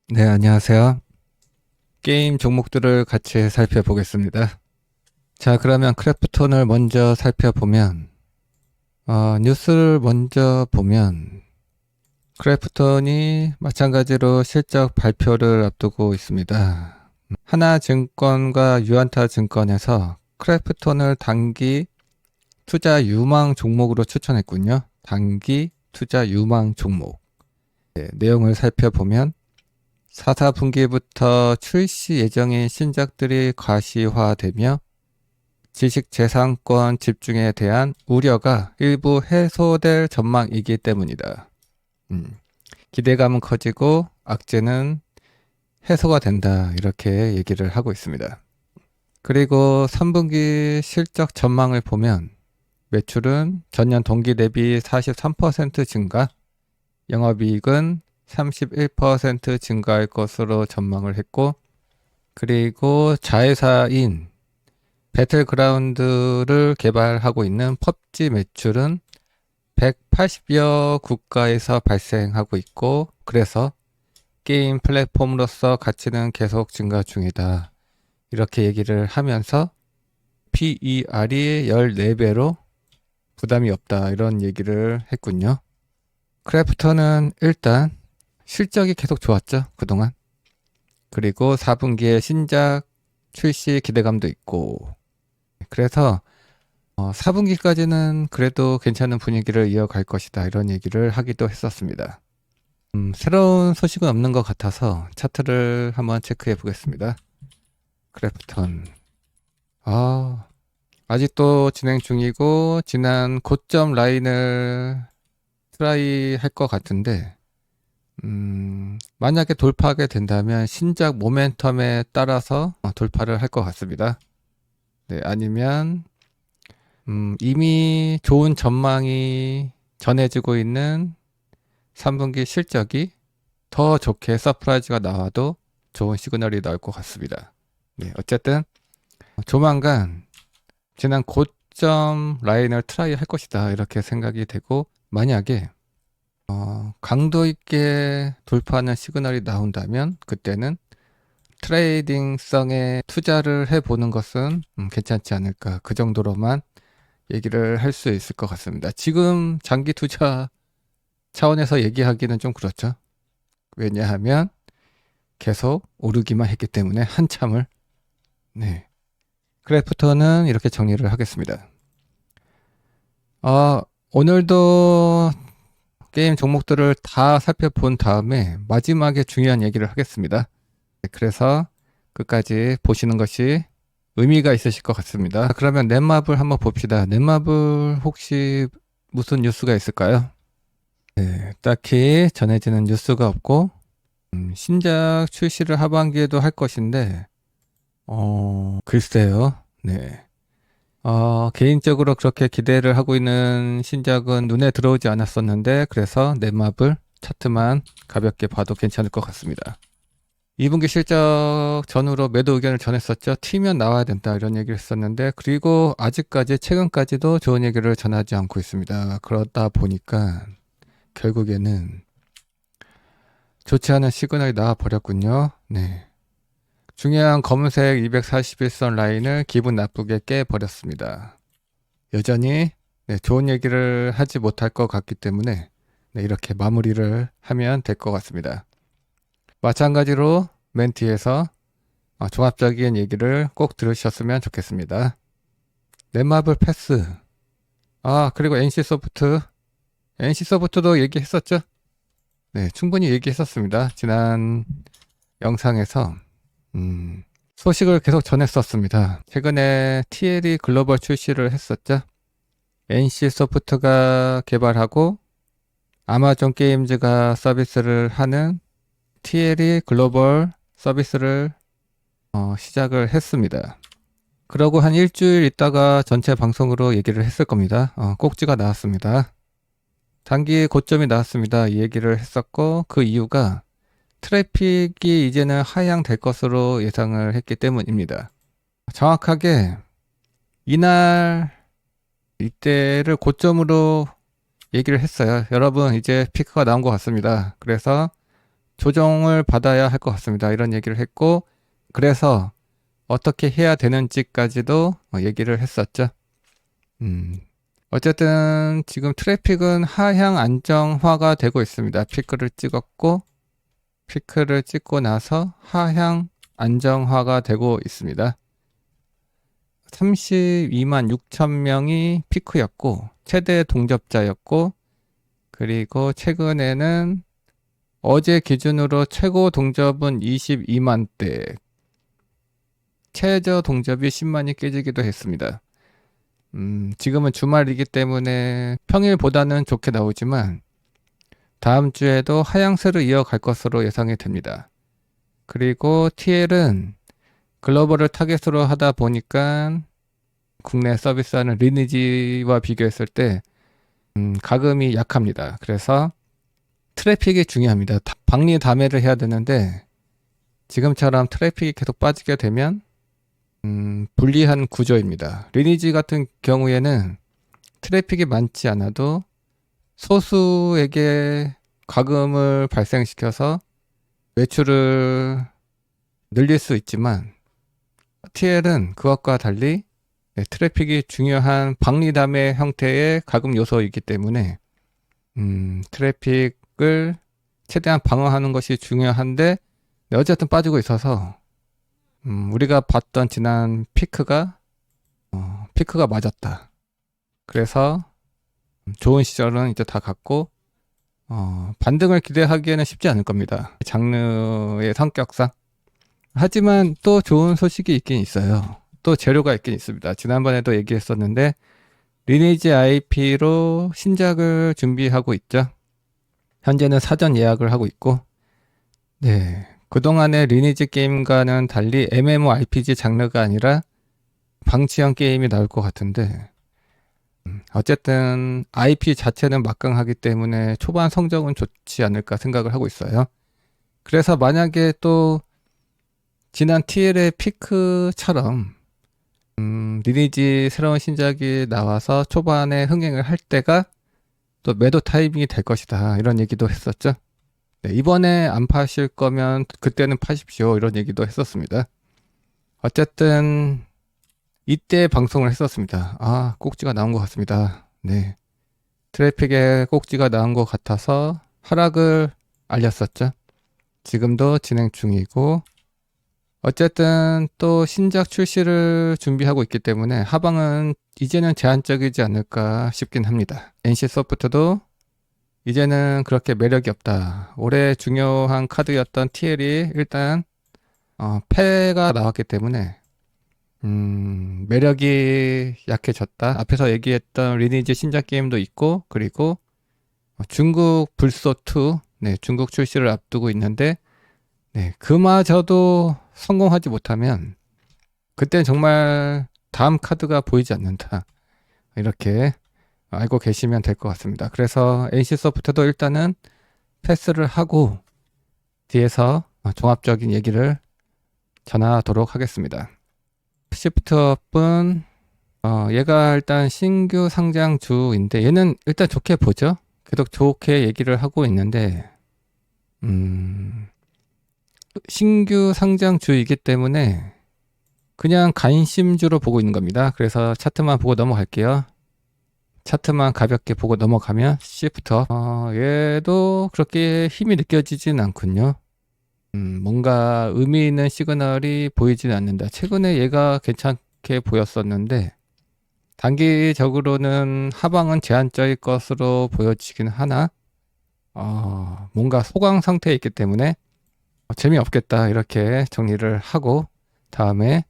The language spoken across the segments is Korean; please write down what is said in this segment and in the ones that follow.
네, 안녕하세요. 게임 종목들을 같이 살펴보겠습니다. 자, 그러면 크래프톤을 먼저 살펴보면, 뉴스를 먼저 보면, 크래프톤이 마찬가지로 실적 발표를 앞두고 있습니다. 하나증권과 유안타증권에서 크래프톤을 단기 투자 유망 종목으로 추천했군요. 단기 투자 유망 종목. 네, 내용을 살펴보면, 4, 4분기부터 출시 예정인 신작들이 과시화되며 지식재산권 집중에 대한 우려가 일부 해소될 전망이기 때문이다. 기대감은 커지고 악재는 해소가 된다. 이렇게 얘기를 하고 있습니다. 그리고 3분기 실적 전망을 보면 매출은 전년 동기 대비 43% 증가, 영업이익은 31% 증가할 것으로 전망을 했고, 그리고 자회사인 배틀그라운드를 개발하고 있는 펍지 매출은 180여 국가에서 발생하고 있고, 그래서 게임 플랫폼으로서 가치는 계속 증가 중이다. 이렇게 얘기를 하면서 PER이 14배로 부담이 없다. 이런 얘기를 했군요. 크래프톤은 일단 실적이 계속 좋았죠, 그동안. 그리고 4분기에 신작 출시 기대감도 있고, 그래서 4분기까지는 그래도 괜찮은 분위기를 이어갈 것이다, 이런 얘기를 하기도 했었습니다. 새로운 소식은 없는 것 같아서 차트를 한번 체크해 보겠습니다. 크래프톤. 아직도 진행 중이고 지난 고점 라인을 트라이 할 것 같은데, 만약에 돌파하게 된다면 신작 모멘텀에 따라서 돌파를 할 것 같습니다. 네, 아니면 이미 좋은 전망이 전해지고 있는 3분기 실적이 더 좋게 서프라이즈가 나와도 좋은 시그널이 나올 것 같습니다. 네, 어쨌든 조만간 지난 고점 라인을 트라이 할 것이다, 이렇게 생각이 되고, 만약에 강도 있게 돌파하는 시그널이 나온다면 그때는 트레이딩성에 투자를 해보는 것은 괜찮지 않을까, 그 정도로만 얘기를 할 수 있을 것 같습니다. 지금 장기 투자 차원에서 얘기하기는 좀 그렇죠. 왜냐하면 계속 오르기만 했기 때문에 한참을. 네, 크래프톤은 이렇게 정리를 하겠습니다. 오늘도 게임 종목들을 다 살펴본 다음에 마지막에 중요한 얘기를 하겠습니다. 그래서 끝까지 보시는 것이 의미가 있으실 것 같습니다. 그러면 넷마블 한번 봅시다. 넷마블 혹시 무슨 뉴스가 있을까요? 네, 딱히 전해지는 뉴스가 없고, 신작 출시를 하반기에도 할 것인데, 글쎄요. 네. 개인적으로 그렇게 기대를 하고 있는 신작은 눈에 들어오지 않았었는데, 그래서 넷마블 차트만 가볍게 봐도 괜찮을 것 같습니다. 2분기 실적 전후로 매도 의견을 전했었죠. 튀면 나와야 된다, 이런 얘기를 했었는데, 그리고 아직까지 최근까지도 좋은 얘기를 전하지 않고 있습니다. 그러다 보니까 결국에는 좋지 않은 시그널이 나와 버렸군요. 네. 중요한 검은색 241선 라인을 기분 나쁘게 깨버렸습니다. 여전히 좋은 얘기를 하지 못할 것 같기 때문에 이렇게 마무리를 하면 될 것 같습니다. 마찬가지로 맨 뒤에서 종합적인 얘기를 꼭 들으셨으면 좋겠습니다. 넷마블 패스. 그리고 NC소프트도 얘기했었죠? 네, 충분히 얘기했었습니다. 지난 영상에서 소식을 계속 전했었습니다. 최근에 TLE 글로벌 출시를 했었죠. NC소프트가 개발하고 아마존 게임즈가 서비스를 하는 TLE 글로벌 서비스를 시작을 했습니다. 그러고 한 일주일 있다가 전체 방송으로 얘기를 했을 겁니다. 꼭지가 나왔습니다. 단기 고점이 나왔습니다. 이 얘기를 했었고, 그 이유가 트래픽이 이제는 하향될 것으로 예상을 했기 때문입니다. 정확하게 이때를 고점으로 얘기를 했어요. 여러분, 이제 피크가 나온 것 같습니다. 그래서 조정을 받아야 할 것 같습니다. 이런 얘기를 했고, 그래서 어떻게 해야 되는지까지도 얘기를 했었죠. 어쨌든 지금 트래픽은 하향 안정화가 되고 있습니다. 피크를 찍고 나서 하향 안정화가 되고 있습니다. 32만 6천 명이 피크였고 최대 동접자였고, 그리고 최근에는 어제 기준으로 최고 동접은 22만대, 최저 동접이 10만이 깨지기도 했습니다. 지금은 주말이기 때문에 평일보다는 좋게 나오지만 다음 주에도 하향세를 이어갈 것으로 예상이 됩니다. 그리고 TL은 글로벌을 타겟으로 하다 보니까 국내 서비스하는 리니지와 비교했을 때 가금이 약합니다. 그래서 트래픽이 중요합니다. 박리담회를 해야 되는데 지금처럼 트래픽이 계속 빠지게 되면 불리한 구조입니다. 리니지 같은 경우에는 트래픽이 많지 않아도 소수에게 과금을 발생시켜서 매출을 늘릴 수 있지만, TL은 그것과 달리 트래픽이 중요한 박리담회 형태의 과금 요소이기 때문에 트래픽을 최대한 방어하는 것이 중요한데 어쨌든 빠지고 있어서 우리가 봤던 지난 피크가 맞았다. 그래서 좋은 시절은 이제 다 갔고 반등을 기대하기에는 쉽지 않을 겁니다. 장르의 성격상. 하지만 또 좋은 소식이 있긴 있어요. 또 재료가 있긴 있습니다. 지난번에도 얘기했었는데 리니지 IP로 신작을 준비하고 있죠. 현재는 사전 예약을 하고 있고, 네, 그동안의 리니지 게임과는 달리 MMORPG 장르가 아니라 방치형 게임이 나올 것 같은데, 어쨌든 IP 자체는 막강하기 때문에 초반 성적은 좋지 않을까 생각을 하고 있어요. 그래서 만약에 또 지난 TL의 피크처럼 리니지 새로운 신작이 나와서 초반에 흥행을 할 때가 또 매도 타이밍이 될 것이다, 이런 얘기도 했었죠. 네, 이번에 안 파실 거면 그때는 파십시오, 이런 얘기도 했었습니다. 어쨌든 이때 방송을 했었습니다. 꼭지가 나온 것 같습니다. 네, 트래픽에 꼭지가 나온 것 같아서 하락을 알렸었죠. 지금도 진행 중이고, 어쨌든 또 신작 출시를 준비하고 있기 때문에 하방은 이제는 제한적이지 않을까 싶긴 합니다. NC소프트도 이제는 그렇게 매력이 없다. 올해 중요한 카드였던 TL이 일단 패가 나왔기 때문에 매력이 약해졌다. 앞에서 얘기했던 리니지 신작 게임도 있고, 그리고 중국 불소2, 네, 중국 출시를 앞두고 있는데, 네, 그마저도 성공하지 못하면 그땐 정말 다음 카드가 보이지 않는다, 이렇게 알고 계시면 될 것 같습니다. 그래서 NC소프트도 일단은 패스를 하고 뒤에서 종합적인 얘기를 전하도록 하겠습니다. 시프트업은 얘가 일단 신규 상장주인데 얘는 일단 좋게 보죠. 계속 좋게 얘기를 하고 있는데 신규 상장주이기 때문에 그냥 관심주로 보고 있는 겁니다. 그래서 차트만 보고 넘어갈게요. 차트만 가볍게 보고 넘어가면 시프트업, 얘도 그렇게 힘이 느껴지진 않군요. 뭔가 의미 있는 시그널이 보이진 않는다. 최근에 얘가 괜찮게 보였었는데 단기적으로는 하방은 제한적일 것으로 보여지긴 하나 뭔가 소강 상태에 있기 때문에 재미없겠다, 이렇게 정리를 하고 다음에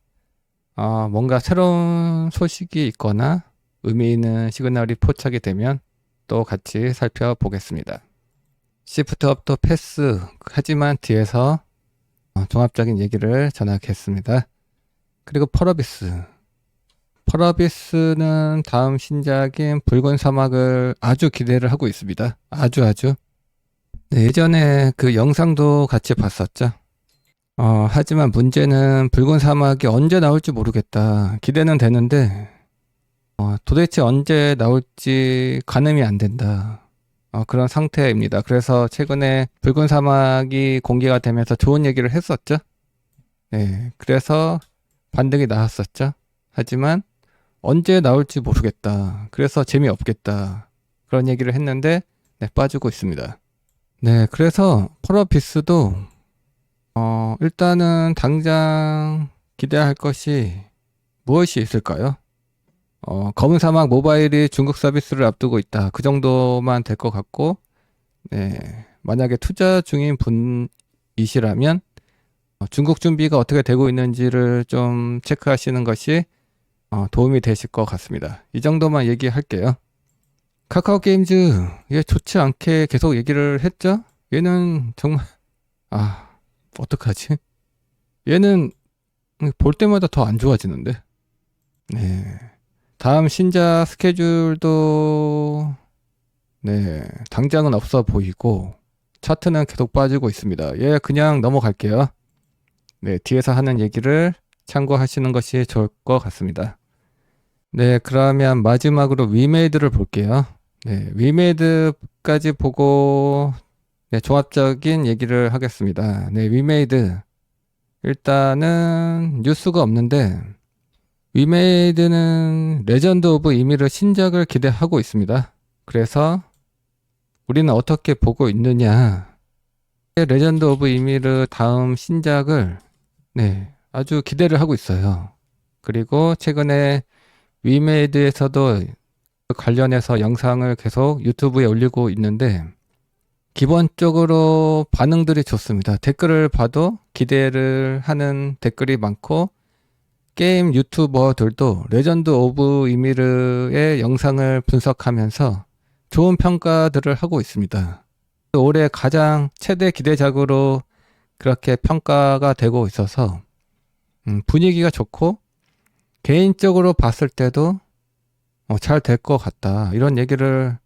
뭔가 새로운 소식이 있거나 의미 있는 시그널이 포착이 되면 또 같이 살펴보겠습니다. 시프트업도 패스, 하지만 뒤에서 종합적인 얘기를 전하겠습니다. 그리고 펄어비스는 다음 신작인 붉은 사막을 아주 기대를 하고 있습니다. 아주. 네, 예전에 그 영상도 같이 봤었죠. 하지만 문제는 붉은 사막이 언제 나올지 모르겠다. 기대는 되는데 도대체 언제 나올지 가늠이 안 된다. 그런 상태입니다. 그래서 최근에 붉은 사막이 공개가 되면서 좋은 얘기를 했었죠. 네, 그래서 반등이 나왔었죠. 하지만 언제 나올지 모르겠다. 그래서 재미없겠다. 그런 얘기를 했는데 네, 빠지고 있습니다. 네, 그래서 펄어비스도 일단은 당장 기대할 것이 무엇이 있을까요? 검은 사막 모바일이 중국 서비스를 앞두고 있다. 그 정도만 될 것 같고, 네, 만약에 투자 중인 분이시라면 중국 준비가 어떻게 되고 있는지를 좀 체크하시는 것이 도움이 되실 것 같습니다. 이 정도만 얘기할게요. 카카오 게임즈, 얘 좋지 않게 계속 얘기를 했죠? 얘는 정말, 어떡하지? 얘는 볼 때마다 더 안 좋아지는데. 네. 다음 신작 스케줄도, 네, 당장은 없어 보이고, 차트는 계속 빠지고 있습니다. 얘 그냥 넘어갈게요. 네, 뒤에서 하는 얘기를 참고하시는 것이 좋을 것 같습니다. 네, 그러면 마지막으로 위메이드를 볼게요. 네, 위메이드까지 보고 네, 종합적인 얘기를 하겠습니다. 네, 위메이드. 일단은 뉴스가 없는데 위메이드는 레전드 오브 이미르 신작을 기대하고 있습니다. 그래서 우리는 어떻게 보고 있느냐. 레전드 오브 이미르 다음 신작을 네, 아주 기대를 하고 있어요. 그리고 최근에 위메이드에서도 관련해서 영상을 계속 유튜브에 올리고 있는데 기본적으로 반응들이 좋습니다. 댓글을 봐도 기대를 하는 댓글이 많고 게임 유튜버들도 레전드 오브 이미르의 영상을 분석하면서 좋은 평가들을 하고 있습니다. 올해 가장 최대 기대작으로 그렇게 평가가 되고 있어서 분위기가 좋고 개인적으로 봤을 때도 잘 될 것 같다. 이런 얘기를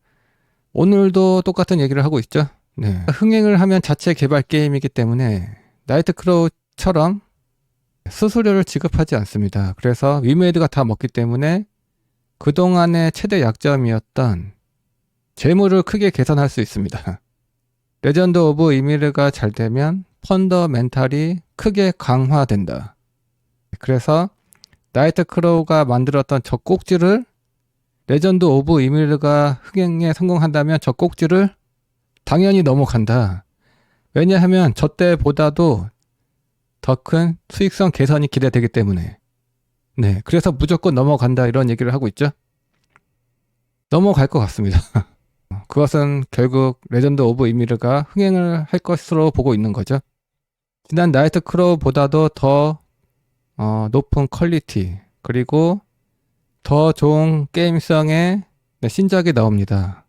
오늘도 똑같은 얘기를 하고 있죠. 네. 흥행을 하면 자체 개발 게임이기 때문에 나이트크로우처럼 수수료를 지급하지 않습니다. 그래서 위메이드가 다 먹기 때문에 그동안의 최대 약점이었던 재물을 크게 개선할 수 있습니다. 레전드 오브 이미르가 잘 되면 펀더멘탈이 크게 강화된다. 그래서 나이트크로우가 만들었던 저 꼭지를 레전드 오브 이미르가 흥행에 성공한다면 저 꼭지를 당연히 넘어간다. 왜냐하면 저 때보다도 더 큰 수익성 개선이 기대되기 때문에. 네, 그래서 무조건 넘어간다 이런 얘기를 하고 있죠. 넘어갈 것 같습니다. 그것은 결국 레전드 오브 이미르가 흥행을 할 것으로 보고 있는 거죠. 지난 나이트크로우보다도 더 높은 퀄리티 그리고 더 좋은 게임성의 신작이 나옵니다.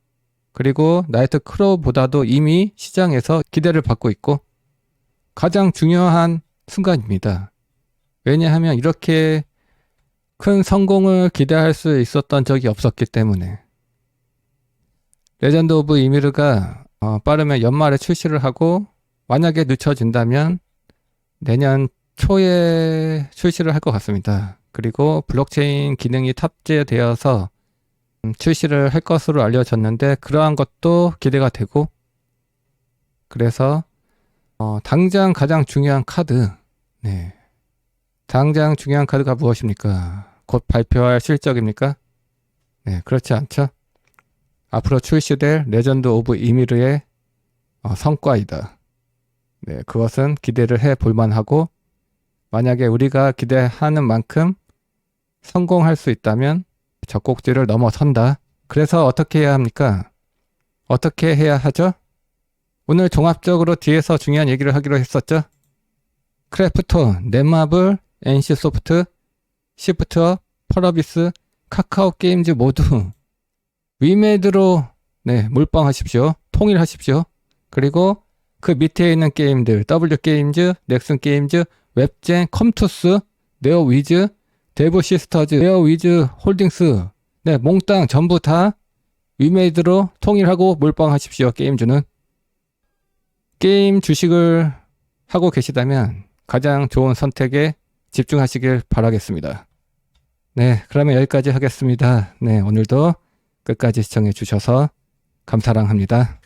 그리고 나이트크로우보다도 이미 시장에서 기대를 받고 있고 가장 중요한 순간입니다. 왜냐하면 이렇게 큰 성공을 기대할 수 있었던 적이 없었기 때문에 레전드 오브 이미르가 빠르면 연말에 출시를 하고 만약에 늦춰진다면 내년 초에 출시를 할 것 같습니다. 그리고 블록체인 기능이 탑재되어서 출시를 할 것으로 알려졌는데 그러한 것도 기대가 되고 그래서 당장 가장 중요한 카드 네. 당장 중요한 카드가 무엇입니까? 곧 발표할 실적입니까? 네, 그렇지 않죠? 앞으로 출시될 레전드 오브 이미르의 성과이다. 네, 그것은 기대를 해 볼만하고 만약에 우리가 기대하는 만큼 성공할 수 있다면 저 꼭지를 넘어선다. 그래서 어떻게 해야 합니까? 어떻게 해야 하죠? 오늘 종합적으로 뒤에서 중요한 얘기를 하기로 했었죠? 크래프톤, 넷마블, NC소프트, 시프트업, 펄어비스, 카카오 게임즈 모두 위메이드로 네, 몰빵하십시오. 통일하십시오. 그리고 그 밑에 있는 게임들 W게임즈, 넥슨게임즈, 웹젠, 컴투스, 네오위즈, 데브시스터즈, 네오위즈 홀딩스 네, 몽땅 전부 다 위메이드로 통일하고 몰빵하십시오. 게임주는. 게임 주식을 하고 계시다면 가장 좋은 선택에 집중하시길 바라겠습니다. 네, 그러면 여기까지 하겠습니다. 네, 오늘도 끝까지 시청해 주셔서 감사랑합니다.